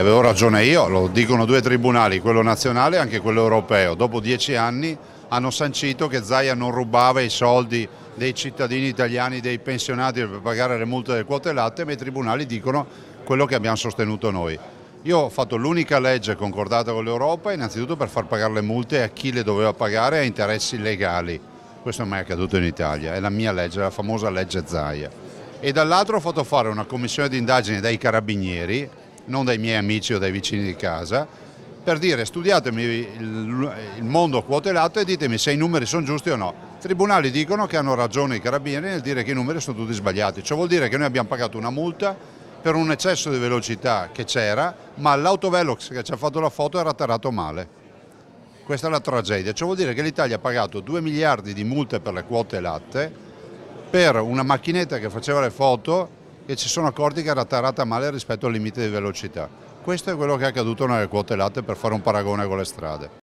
Avevo ragione io, lo dicono due tribunali, quello nazionale e anche quello europeo. Dopo 10 anni hanno sancito che Zaia non rubava i soldi dei cittadini italiani, dei pensionati per pagare le multe delle quote latte, ma i tribunali dicono quello che abbiamo sostenuto noi. Io ho fatto l'unica legge concordata con l'Europa, innanzitutto per far pagare le multe a chi le doveva pagare a interessi legali. Questo non è mai accaduto in Italia, è la mia legge, la famosa legge Zaia. E dall'altro ho fatto fare una commissione di indagine dai carabinieri, non dai miei amici o dai vicini di casa, per dire studiatemi il mondo quote latte e ditemi se i numeri sono giusti o no. I tribunali dicono che hanno ragione i carabinieri nel dire che i numeri sono tutti sbagliati, ciò vuol dire che noi abbiamo pagato una multa per un eccesso di velocità che c'era, ma l'autovelox che ci ha fatto la foto era atterrato male. Questa è la tragedia, ciò vuol dire che l'Italia ha pagato 2 miliardi di multe per le quote latte per una macchinetta che faceva le foto e ci sono accorti che era atterrata male rispetto al limite di velocità. Questo è quello che è accaduto nelle quote latte per fare un paragone con le strade.